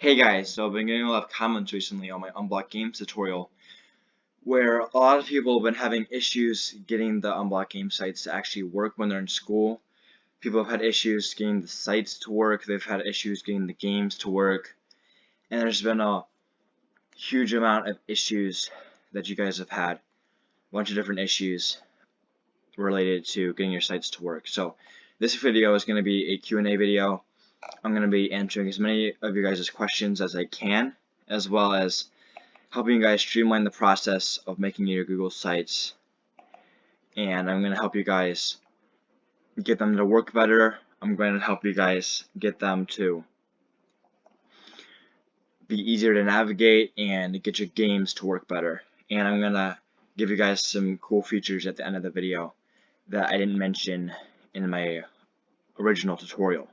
Hey guys, so I've been getting a lot of comments recently on my Unblocked Games tutorial where a lot of people have been having issues getting the Unblocked game sites to actually work when they're in school. People have had issues getting the sites to work, they've had issues getting the games to work, and there's been a huge amount of issues that you guys have had. A bunch of different issues related to getting your sites to work. So this video is going to be a Q&A video. I'm going to be answering as many of you guys' questions as I can, as well as helping you guys streamline the process of making your Google sites. And I'm going to help you guys get them to work better. I'm going to help you guys get them to be easier to navigate and get your games to work better. And I'm going to give you guys some cool features at the end of the video that I didn't mention in my original tutorial.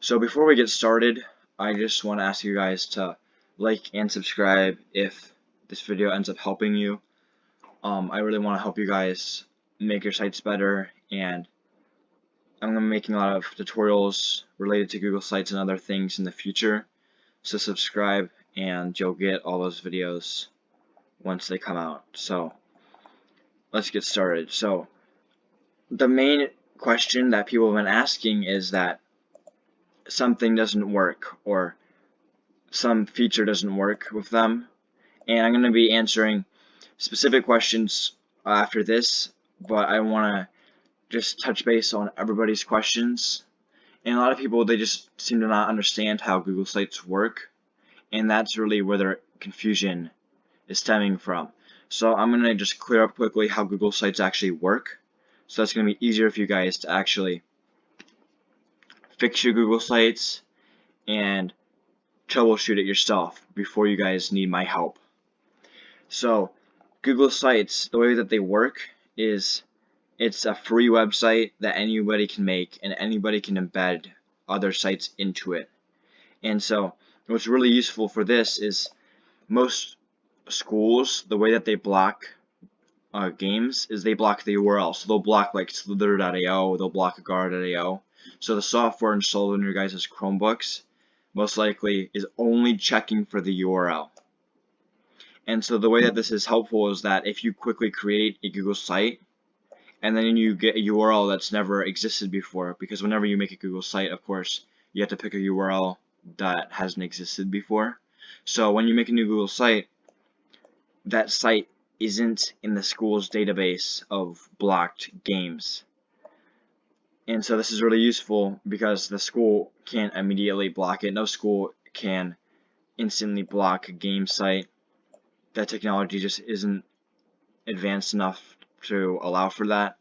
So before we get started, I just want to ask you guys to like and subscribe if this video ends up helping you. I really want to help you guys make your sites better, and I'm going to be making a lot of tutorials related to Google Sites and other things in the future. So subscribe and you'll get all those videos once they come out. So let's get started. So the main question that people have been asking is that something doesn't work or some feature doesn't work with them, and I'm going to be answering specific questions after this, but I want to just touch base on everybody's questions. And a lot of people, they just seem to not understand how Google Sites work, and that's really where their confusion is stemming from. So I'm going to just clear up quickly how Google Sites actually work, so that's going to be easier for you guys to actually fix your Google Sites and troubleshoot it yourself before you guys need my help. So Google Sites, the way that they work is it's a free website that anybody can make and anybody can embed other sites into it. And so what's really useful for this is most schools, the way that they block games is they block the URL. So they'll block like slither.io, they'll block agar.io. So the software installed in your guys' Chromebooks most likely is only checking for the URL. And so the way that this is helpful is that if you quickly create a Google site and then you get a URL that's never existed before, because whenever you make a Google site, of course, you have to pick a URL that hasn't existed before. So when you make a new Google site, that site isn't in the school's database of blocked games. And so this is really useful because the school can't immediately block it. No school can instantly block a game site. That technology just isn't advanced enough to allow for that.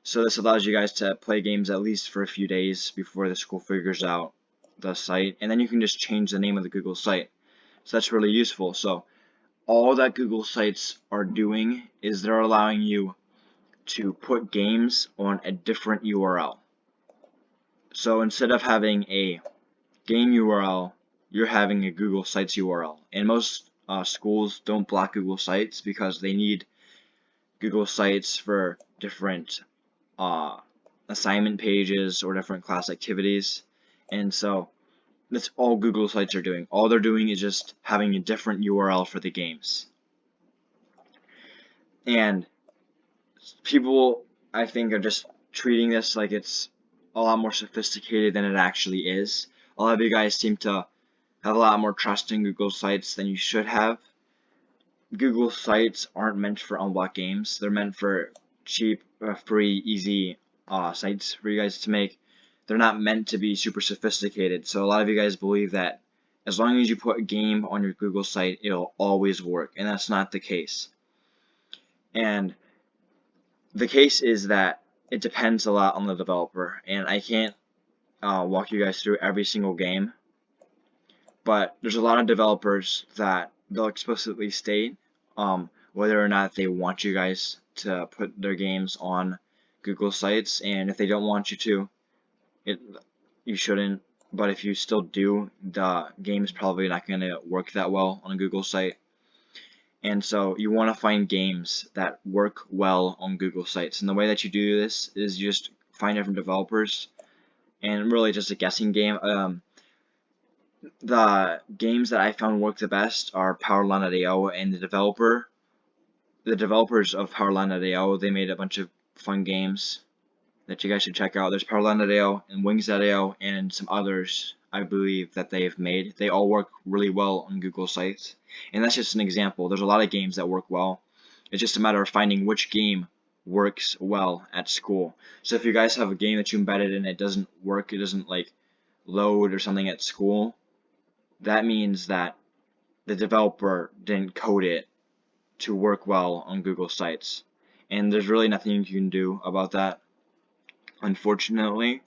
So this allows you guys to play games at least for a few days before the school figures out the site, and then you can just change the name of the Google site. So that's really useful. So all that Google Sites are doing is they're allowing you to put games on a different URL. So instead of having a game URL, you're having a Google Sites URL. And most schools don't block Google Sites because they need Google Sites for different assignment pages or different class activities. And so that's all Google Sites are doing. All they're doing is just having a different URL for the games. And people, I think, are just treating this like it's a lot more sophisticated than it actually is. A lot of you guys seem to have a lot more trust in Google Sites than you should have. Google Sites aren't meant for unblocked games. They're meant for cheap, free, easy sites for you guys to make. They're not meant to be super sophisticated. So a lot of you guys believe that as long as you put a game on your Google site, it'll always work. And that's not the case. And the case is that it depends a lot on the developer. And I can't walk you guys through every single game. But there's a lot of developers that they'll explicitly state whether or not they want you guys to put their games on Google Sites. And if they don't want you to, you shouldn't. But if you still do, the game is probably not going to work that well on a Google site. And so you want to find games that work well on Google Sites. And the way that you do this is you just find different developers, and really just a guessing game. The games that I found work the best are Powerline.io and the developers of Powerline.io. They made a bunch of fun games that you guys should check out. There's Powerline.io and Wings.io and some others I believe that they've made. They all work really well on Google Sites. And that's just an example. There's a lot of games that work well. It's just a matter of finding which game works well at school. So if you guys have a game that you embedded and it doesn't work, it doesn't like load or something at school, that means that the developer didn't code it to work well on Google Sites. And there's really nothing you can do about that, unfortunately.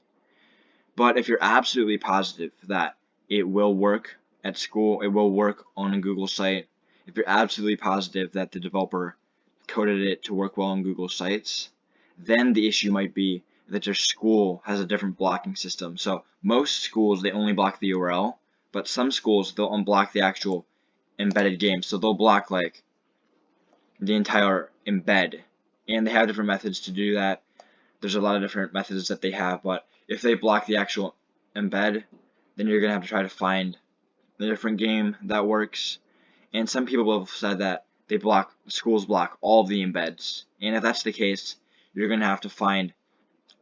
But if you're absolutely positive that it will work at school, it will work on a Google site, if you're absolutely positive that the developer coded it to work well on Google Sites, then the issue might be that your school has a different blocking system. So most schools, they only block the URL, but some schools, they'll unblock the actual embedded game. So they'll block like the entire embed, and they have different methods to do that. There's a lot of different methods that they have, but if they block the actual embed, then you're gonna have to try to find a different game that works. And some people have said that schools block all of the embeds, and if that's the case, you're gonna have to find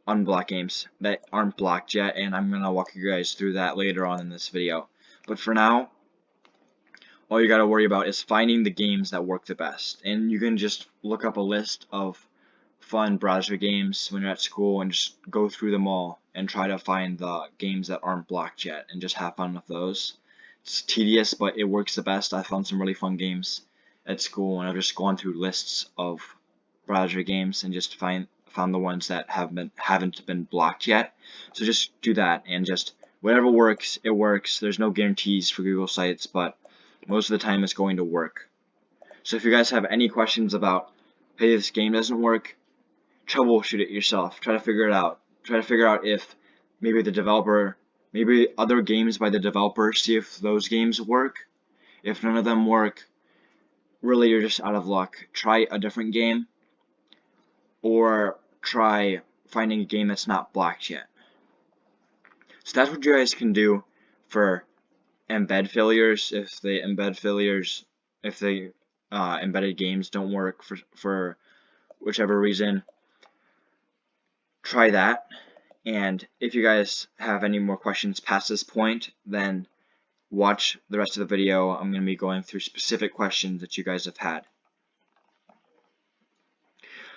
unblocked games that aren't blocked yet, and I'm gonna walk you guys through that later on in this video. But for now, all you gotta worry about is finding the games that work the best, and you can just look up a list of fun browser games when you're at school and just go through them all and try to find the games that aren't blocked yet and just have fun with those. It's tedious, but it works the best. I found some really fun games at school, and I've just gone through lists of browser games and just found the ones that haven't been blocked yet. So just do that, and just whatever works, it works. There's no guarantees for Google Sites, but most of the time it's going to work. So if you guys have any questions about, hey, this game doesn't work, troubleshoot it yourself. Try to figure it out. Try to figure out if maybe maybe other games by the developer, see if those games work. If none of them work, really you're just out of luck. Try a different game, or try finding a game that's not blocked yet. So that's what you guys can do for embed failures. If the embedded games don't work for whichever reason, try that. And if you guys have any more questions past this point, then watch the rest of the video. I'm going to be going through specific questions that you guys have had.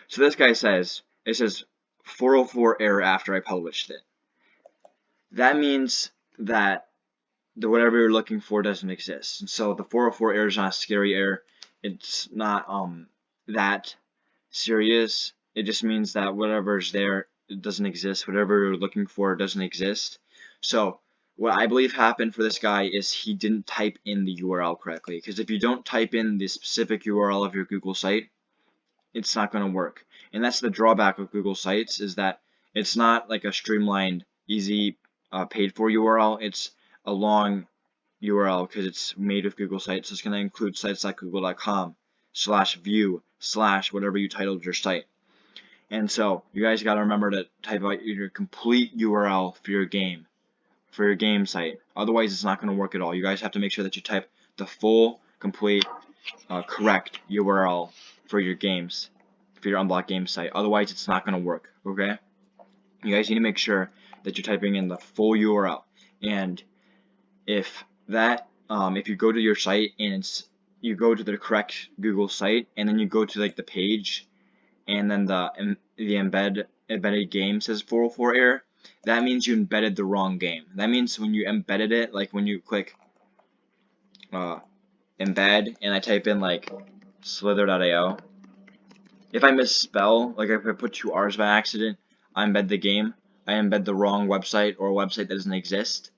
So this guy says, it says 404 error after I published it. That means that whatever you're looking for doesn't exist. And so the 404 error is not a scary error. It's not that serious. It just means that whatever's there, it doesn't exist. Whatever you're looking for doesn't exist. So what I believe happened for this guy is he didn't type in the URL correctly. Because if you don't type in the specific URL of your Google site, it's not going to work. And that's the drawback of Google Sites, is that it's not like a streamlined, easy, paid-for URL. It's a long URL because it's made with Google Sites. So it's going to include sites like google.com/view/ whatever you titled your site. And so you guys got to remember to type out your complete URL for your game site. Otherwise, it's not going to work at all. You guys have to make sure that you type the full, complete, correct URL for your games, for your Unblocked game site. Otherwise, it's not going to work. Okay? You guys need to make sure that you're typing in the full URL. And if you go to your site and you go to the correct Google site, and then you go to like the page, and then the embedded game says 404 error, that means you embedded the wrong game. That means when you embedded it, like when you click embed and I type in like slither.io, if I misspell, like if I put 2 R's by accident, I embed the game, I embed the wrong website or a website that doesn't exist,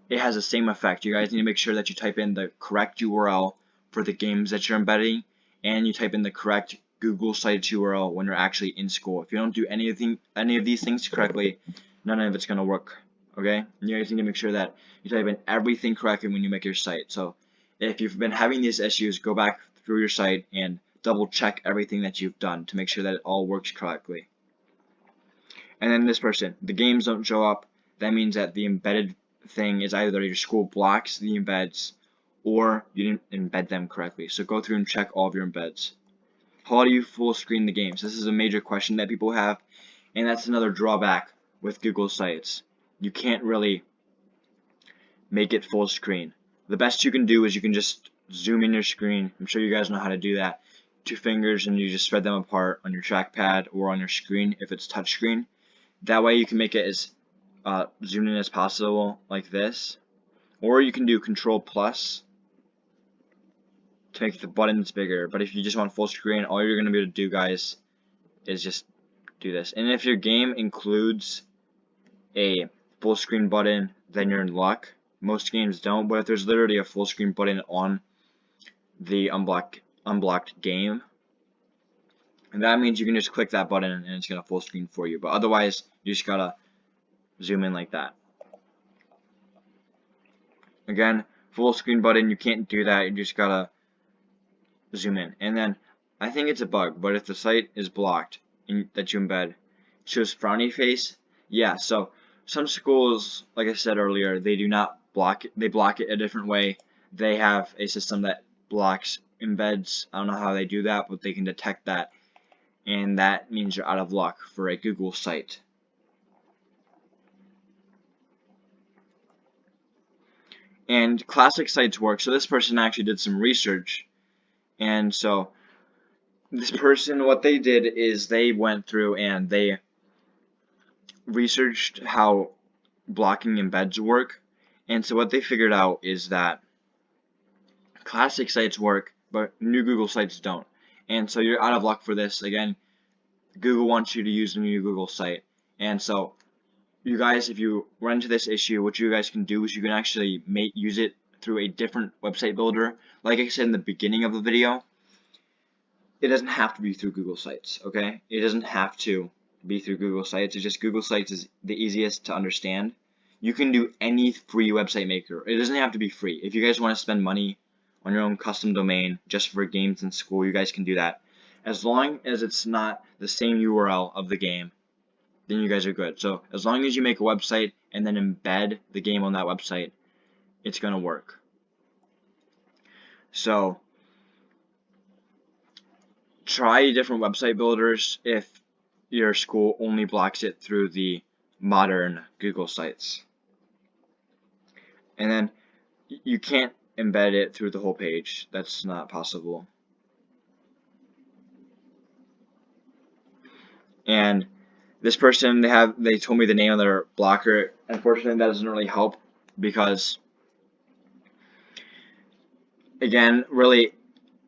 it has the same effect. You guys need to make sure that you type in the correct URL for the games that you're embedding, and you type in the correct Google Sites URL when you're actually in school. If you don't do any of these things correctly, none of it's going to work. Okay? You guys need to make sure that you type in everything correctly when you make your site. So if you've been having these issues, go back through your site and double check everything that you've done to make sure that it all works correctly. And then this person, the games don't show up. That means that the embedded thing is either your school blocks the embeds or you didn't embed them correctly. So go through and check all of your embeds. How do you full screen the games? This is a major question that people have, and that's another drawback with Google Sites. You can't really make it full screen. The best you can do is you can just zoom in your screen. I'm sure you guys know how to do that. 2 fingers and you just spread them apart on your trackpad or on your screen if it's touchscreen. That way you can make it as zoomed in as possible like this. Or you can do Control Plus to make the buttons bigger. But if you just want full screen, all you're going to be able to do, guys, is just do this. And if your game includes a full screen button, then you're in luck. Most games don't, but if there's literally a full screen button on the unblocked game, and that means you can just click that button and it's gonna full screen for you. But otherwise, you just gotta zoom in like that. Again, full screen button, you can't do that. You just gotta zoom in. And then I think it's a bug, but if the site is blocked that you embed, it shows frowny face. Yeah, so some schools, like I said earlier, they do not block it. They block it a different way. They have a system that blocks embeds. I don't know how they do that, but they can detect that, and that means you're out of luck for a Google site. And classic sites work. So this person actually did some research, and so this person, what they did is they went through and they researched how blocking embeds work. And so what they figured out is that classic sites work, but new Google sites don't. And so you're out of luck for this. Again, Google wants you to use a new Google site. And so you guys, if you run into this issue, what you guys can do is you can actually use it through a different website builder. Like I said in the beginning of the video, it doesn't have to be through Google Sites, okay? It doesn't have to be through Google Sites. It's just Google Sites is the easiest to understand. You can do any free website maker. It doesn't have to be free. If you guys want to spend money on your own custom domain just for games in school, you guys can do that. As long as it's not the same URL of the game, then you guys are good. So as long as you make a website and then embed the game on that website, it's going to work. So try different website builders if your school only blocks it through the modern Google sites. And then you can't embed it through the whole page. That's not possible. And this person, they told me the name of their blocker. Unfortunately, that doesn't really help because, again, really,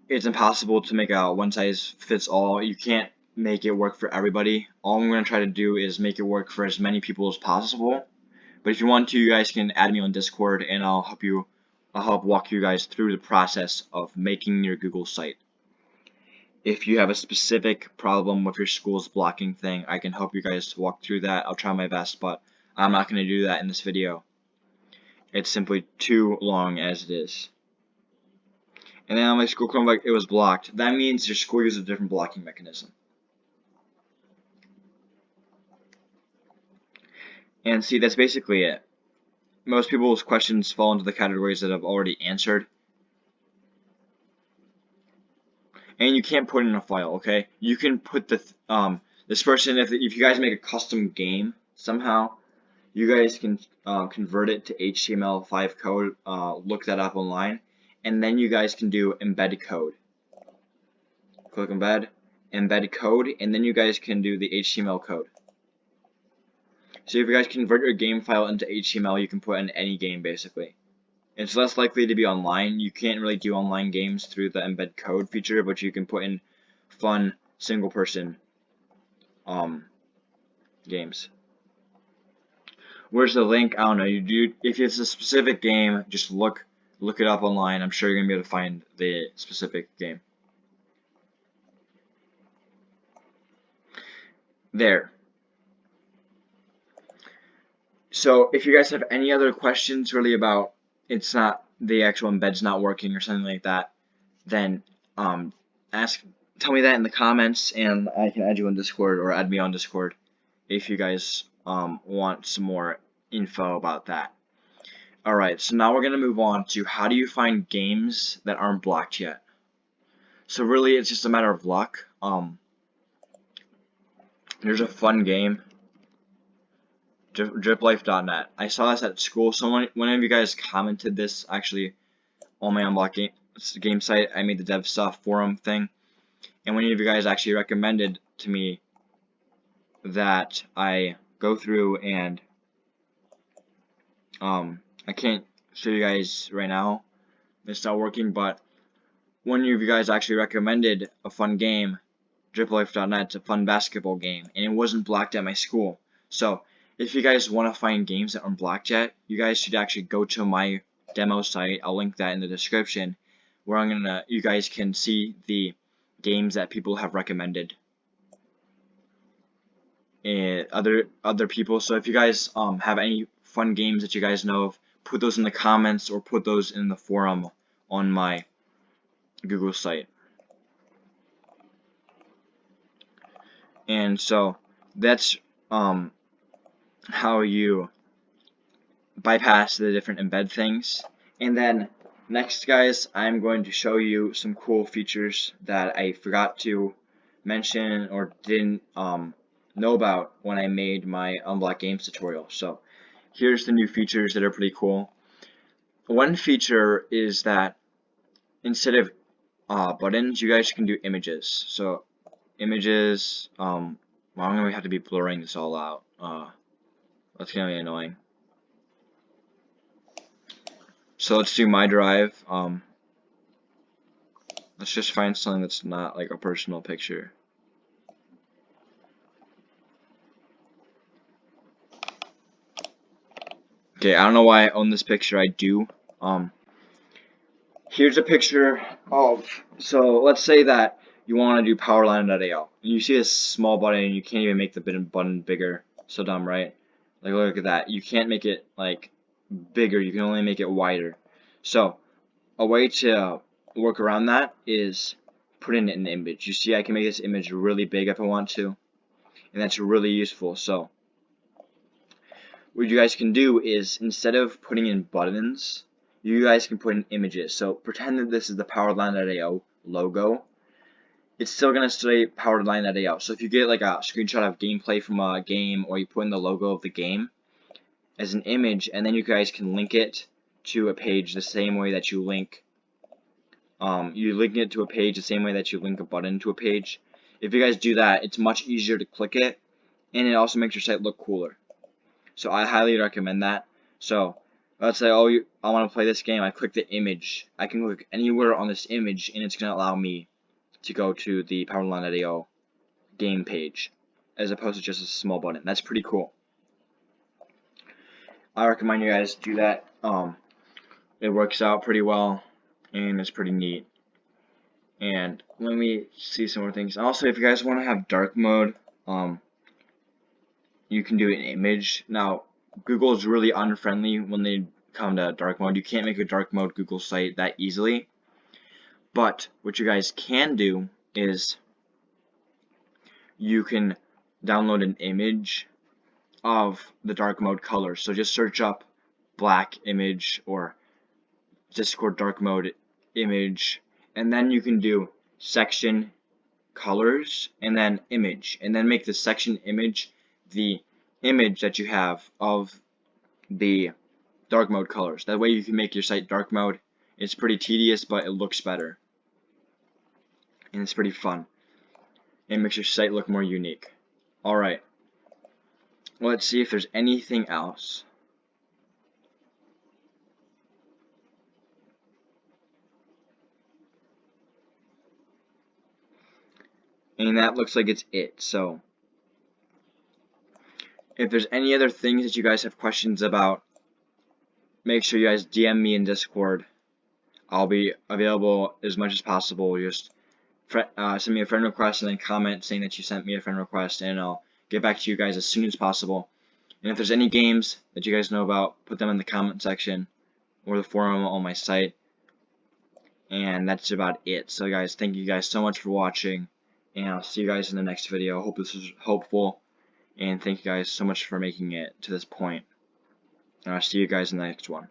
it's impossible to make a one-size-fits-all. You can't make it work for everybody. All I'm going to try to do is make it work for as many people as possible. But if you want to, you guys can add me on Discord, and I'll help walk you guys through the process of making your Google site. If you have a specific problem with your school's blocking thing, I can help you guys walk through that. I'll try my best, but I'm not going to do that in this video. It's simply too long as it is. And then on my school Chromebook, it was blocked. That means your school uses a different blocking mechanism. And see, that's basically it. Most people's questions fall into the categories that I've already answered. And you can't put it in a file, okay? You can put this person, if you guys make a custom game somehow, you guys can convert it to HTML5 code, look that up online, and then you guys can do embed code. Click embed, embed code, and then you guys can do the HTML code. So if you guys convert your game file into HTML, you can put in any game basically. It's less likely to be online. You can't really do online games through the embed code feature, but you can put in fun single person games. Where's the link? I don't know. If it's a specific game, just look it up online. I'm sure you're gonna be able to find the specific game. There. So if you guys have any other questions really about the actual embed's not working or something like that, then tell me that in the comments, and I can add you on Discord or add me on Discord if you guys want some more info about that. Alright, so now we're going to move on to how do you find games that aren't blocked yet. So really, it's just a matter of luck. There's a fun game, driplife.net. I saw this at school. One of you guys commented this actually on my Unblocked game site. I made the dev stuff forum thing, and one of you guys actually recommended to me that I go through and I can't show you guys right now. It's not working, but one of you guys actually recommended a fun game, driplife.net. It's a fun basketball game, and it wasn't blocked at my school. So if you guys want to find games that aren't blocked yet, you guys should actually go to my demo site. I'll link that in the description, where you guys can see the games that people have recommended and other people. So if you guys have any fun games that you guys know of, put those in the comments or put those in the forum on my Google site. And so that's how you bypass the different embed things. And then next, guys, I'm going to show you some cool features that I forgot to mention or didn't know about when I made my Unblocked Games tutorial. So here's the new features that are pretty cool. One feature is that instead of buttons, you guys can do images. So images, well, I'm going to have to be blurring this all out. That's going to be annoying. So let's do my drive. Let's just find something that's not like a personal picture. Okay, I don't know why I own this picture. I do. Here's a picture of, so let's say that you want to do powerline.ao. And you see this small button and you can't even make the button bigger. So dumb, right? Like, look at that. You can't make it like bigger. You can only make it wider. So a way to work around that is put in an image. You see, I can make this image really big if I want to, and that's really useful. So what you guys can do is, instead of putting in buttons, you guys can put in images. So pretend that this is the powerline.ao logo. It's still going to say powerline.ao. So if you get like a screenshot of gameplay from a game, or you put in the logo of the game as an image, and then you guys can link it to a page the same way that you link it to a page the same way that you link a button to a page. If you guys do that, it's much easier to click it, and it also makes your site look cooler. So I highly recommend that. So let's say, oh, I want to play this game. I click the image. I can click anywhere on this image, and it's going to allow me to go to the powerline.ao game page, as opposed to just a small button. That's pretty cool. I recommend you guys do that. It works out pretty well, and it's pretty neat. And let me see some more things. Also, if you guys want to have dark mode, you can do an image. Now, Google is really unfriendly when they come to dark mode. You can't make a dark mode Google site that easily. But what you guys can do is you can download an image of the dark mode color. So just search up black image or Discord dark mode image, and then you can do section colors and then image, and then make the section image the image that you have of the dark mode colors. That way you can make your site dark mode. It's pretty tedious, but it looks better, and it's pretty fun. It makes your site look more unique. Alright, let's see if there's anything else. And that looks like it's it. So if there's any other things that you guys have questions about, make sure you guys DM me in Discord. I'll be available as much as possible. Just send me a friend request and then comment saying that you sent me a friend request, and I'll get back to you guys as soon as possible. And if there's any games that you guys know about, put them in the comment section or the forum on my site. And that's about it. So guys, thank you guys so much for watching, and I'll see you guys in the next video. Hope this was helpful, and thank you guys so much for making it to this point. And I'll see you guys in the next one.